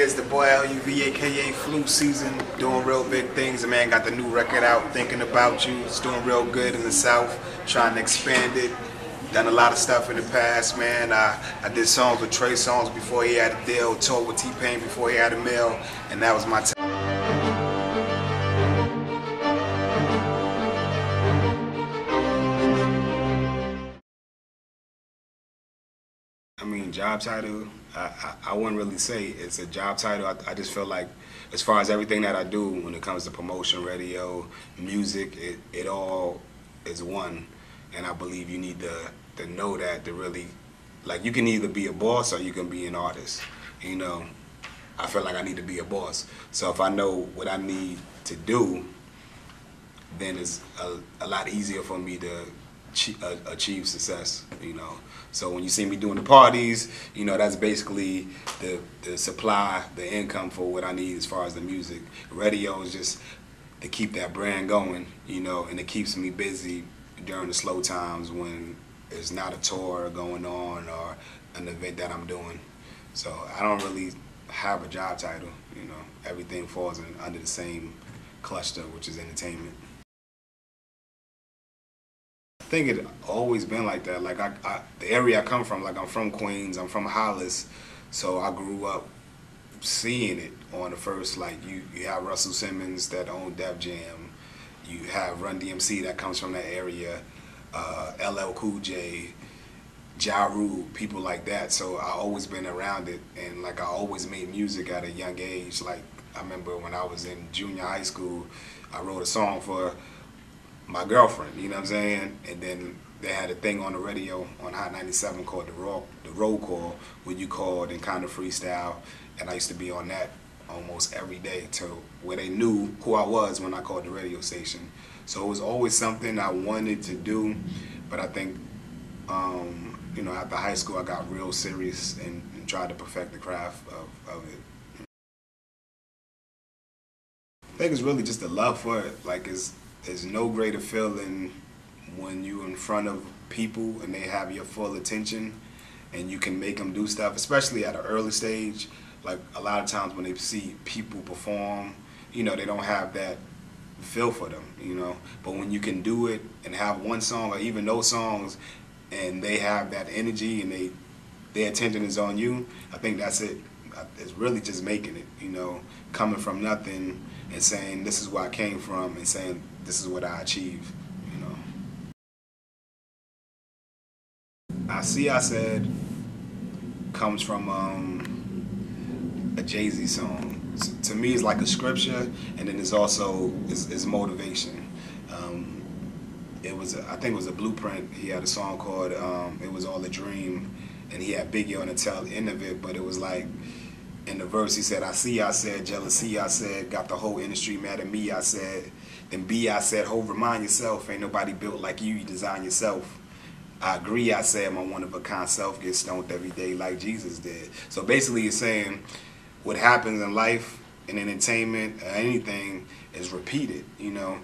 it's the boy LUV, aka Flu Season, doing real big things. The man got the new record out, Thinking About You. It's doing real good in the South, trying to expand it. Done a lot of stuff in the past, man. I did songs with Trey Songz before he had a deal, toured with T-Pain before he had a mill, and that was my time. I mean, job title, I wouldn't really say it's a job title. I just feel like as far as everything that I do when it comes to promotion, radio, music, it all is one. And I believe you need to know that to really, like, you can either be a boss or you can be an artist. You know, I feel like I need to be a boss. So if I know what I need to do, then it's a lot easier for me to achieve success, you know. So when you see me doing the parties, you know, that's basically the supply, the income for what I need as far as the music. Radio is just to keep that brand going, you know, and it keeps me busy during the slow times when there's not a tour going on or an event that I'm doing. So I don't really have a job title, you know. Everything falls under the same cluster, which is entertainment. I think it always been like that. Like the area I come from, like I'm from Queens, I'm from Hollis, so I grew up seeing it on the first. Like you have Russell Simmons that owned Def Jam, you have Run DMC that comes from that area, LL Cool J, Ja Rule, people like that. So I always been around it, and like I always made music at a young age. Like I remember when I was in junior high school, I wrote a song for my girlfriend, you know what I'm saying? And then they had a thing on the radio on Hot 97 called the Roll Call, where you called and kind of freestyle. And I used to be on that almost every day to where they knew who I was when I called the radio station. So it was always something I wanted to do, but I think, you know, after high school I got real serious and tried to perfect the craft of it. I think it's really just the love for it. Like there's no greater feeling when you're in front of people and they have your full attention and you can make them do stuff, especially at an early stage. Like a lot of times when they see people perform, you know, they don't have that feel for them, you know. But when you can do it and have one song or even no songs and they have that energy and their attention is on you, I think that's it. It's really just making it, you know, coming from nothing and saying this is where I came from and saying this is what I achieved, you know. I Said comes from a Jay-Z song. To me, it's like a scripture, and then it's also it's motivation. I think it was a Blueprint. He had a song called "It Was All a Dream," and he had Biggie on the tail end of it. But it was like in the verse he said, I said, jealousy, I said, got the whole industry mad at me, I said. Then B, I said, ho, remind yourself, ain't nobody built like you design yourself. I agree, I said, my one-of-a-kind self gets stoned every day like Jesus did. So basically it's saying what happens in life, in entertainment, or anything is repeated, you know.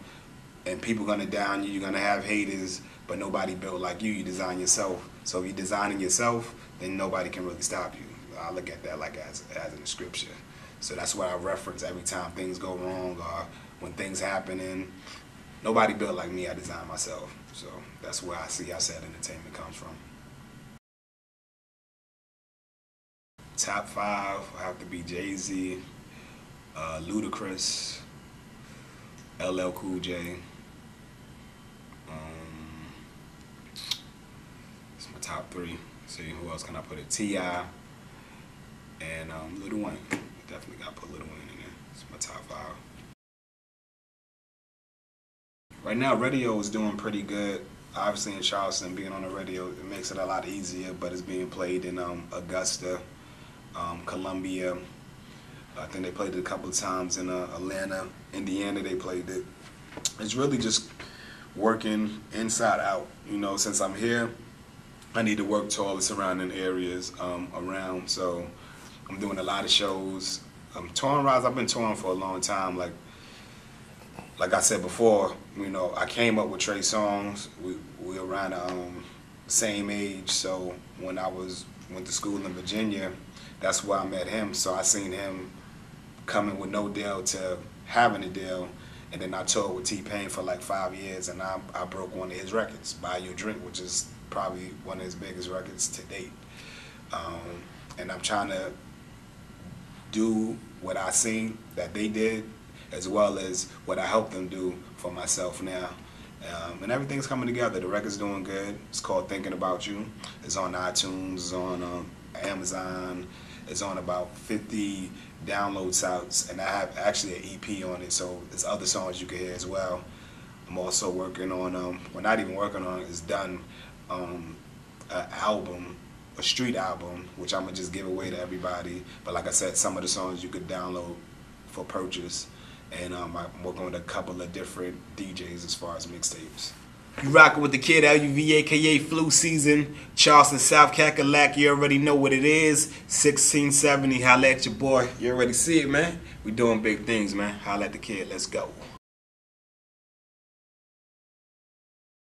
And people gonna down you, you're gonna have haters, but nobody built like you design yourself. So if you're designing yourself, then nobody can really stop you. I look at that like as in the scripture. So that's what I reference every time things go wrong or when things happen. And nobody built like me, I designed myself. So that's where I Said entertainment comes from. Top 5 I have to be Jay-Z, Ludacris, LL Cool J. It's my top 3. See, who else can I put it? T.I. and Lil Wayne. Definitely got to put Lil Wayne in there. It's my top 5. Right now, radio is doing pretty good. Obviously in Charleston, being on the radio, it makes it a lot easier, but it's being played in Augusta, Columbia. I think they played it a couple of times in Atlanta, Indiana they played it. It's really just working inside out. You know, since I'm here, I need to work to all the surrounding areas around. So I'm doing a lot of shows. Touring-wise, I've been touring for a long time. Like I said before, you know, I came up with Trey Songz. We around the same age. So when I went to school in Virginia, that's where I met him. So I seen him coming with no deal to having a deal, and then I toured with T-Pain for like 5 years, and I broke one of his records, Buy You a Drink, which is probably one of his biggest records to date. And I'm trying to do what I seen that they did, as well as what I helped them do for myself now. And everything's coming together. The record's doing good. It's called Thinking About You. It's on iTunes, it's on Amazon. It's on about 50 download sites, and I have actually an EP on it, so there's other songs you can hear as well. I'm also working on, well, not even working on it, it's done, an album, a street album, which I'm going to just give away to everybody. But like I said, some of the songs you could download for purchase. And I'm working with a couple of different DJs as far as mixtapes. You rocking with the kid, LUV, aka Flu Season, Charleston, South Cackalack. You already know what it is. 1670, holla at your boy. You already see it, man. We doing big things, man. Holla at the kid. Let's go.